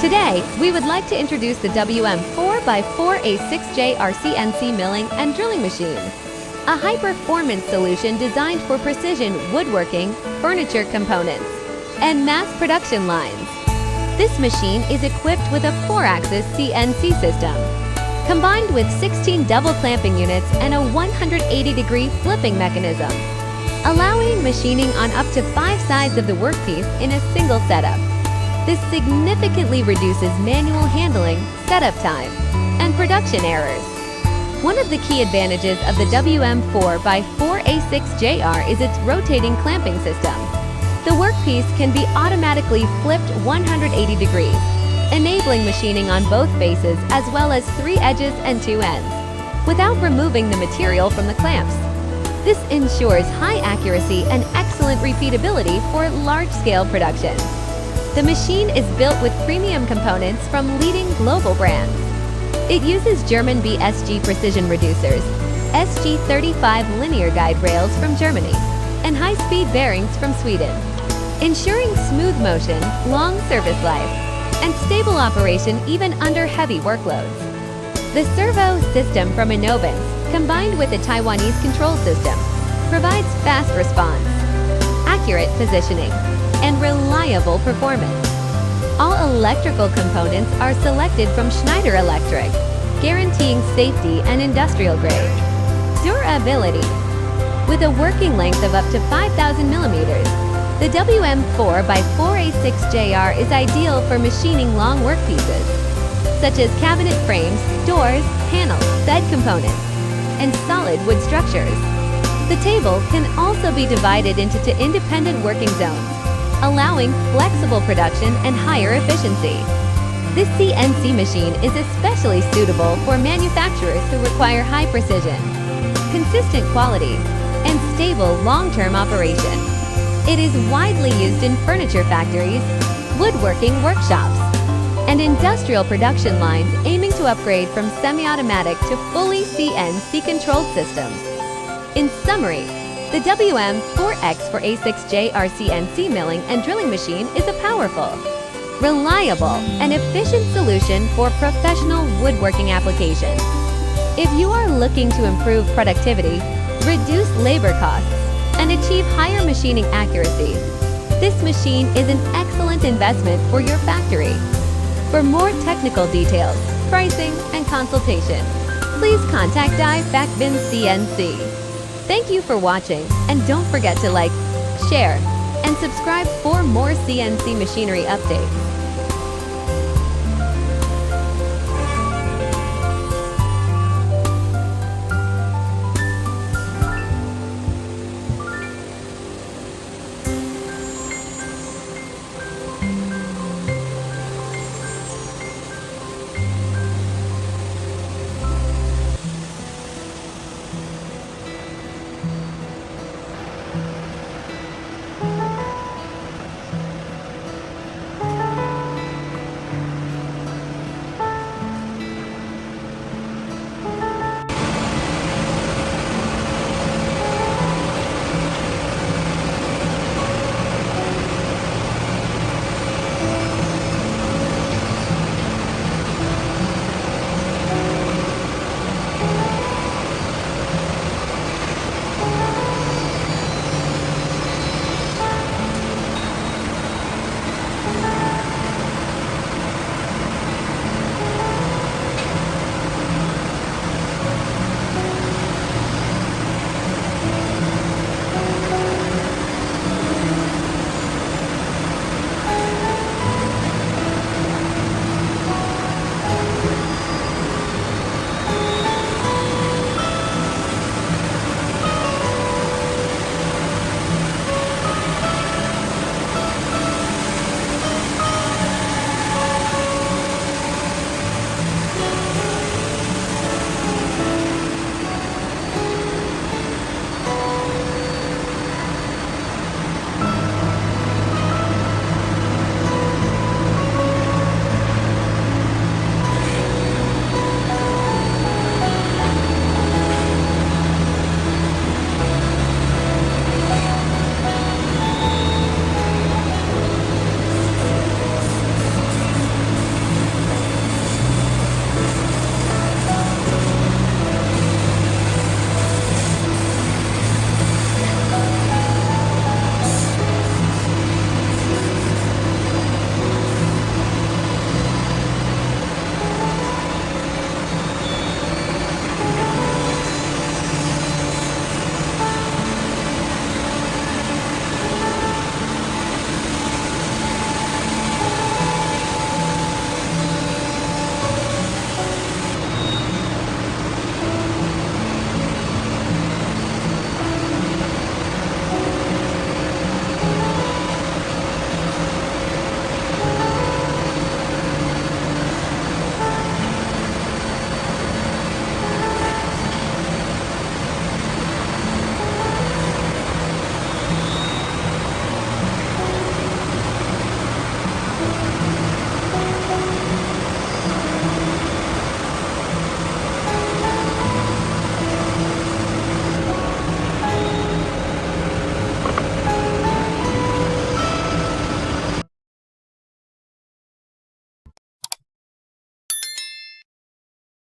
Today, we would like to introduce the WM-4x4A6JR CNC Milling and Drilling Machine, a high-performance solution designed for precision woodworking, furniture components, and mass production lines. This machine is equipped with a 4-axis CNC system, combined with 16 double clamping units and a 180-degree flipping mechanism, allowing machining on up to 5 sides of the workpiece in a single setup. This significantly reduces manual handling, setup time, and production errors. One of the key advantages of the WM-4x4A6JR is its rotating clamping system. The workpiece can be automatically flipped 180 degrees, enabling machining on both faces as well as 3 edges and 2 ends, without removing the material from the clamps. This ensures high accuracy and excellent repeatability for large-scale production. The machine is built with premium components from leading global brands. It uses German BSG precision reducers, SG35 linear guide rails from Germany, and high-speed bearings from Sweden, ensuring smooth motion, long service life, and stable operation even under heavy workloads. The servo system from Innovance, combined with a Taiwanese control system, provides fast response, accurate positioning, and reliable performance. All electrical components are selected from Schneider Electric, guaranteeing safety and industrial grade. Durability. With a working length of up to 5,000 millimeters, the WM-4x4A6JR is ideal for machining long workpieces, such as cabinet frames, doors, panels, bed components, and solid wood structures. The table can also be divided into 2 independent working zones, allowing flexible production and higher efficiency. This CNC machine is especially suitable for manufacturers who require high precision, consistent quality, and stable long-term operation. It is widely used in furniture factories, woodworking workshops, and industrial production lines aiming to upgrade from semi-automatic to fully CNC controlled systems. In summary, the WM-4x4A6JR CNC Milling and Drilling Machine is a powerful, reliable, and efficient solution for professional woodworking applications. If you are looking to improve productivity, reduce labor costs, and achieve higher machining accuracy, this machine is an excellent investment for your factory. For more technical details, pricing, and consultation, please contact Vinh CNC. Thank you for watching, and don't forget to like, share, and subscribe for more CNC machinery updates.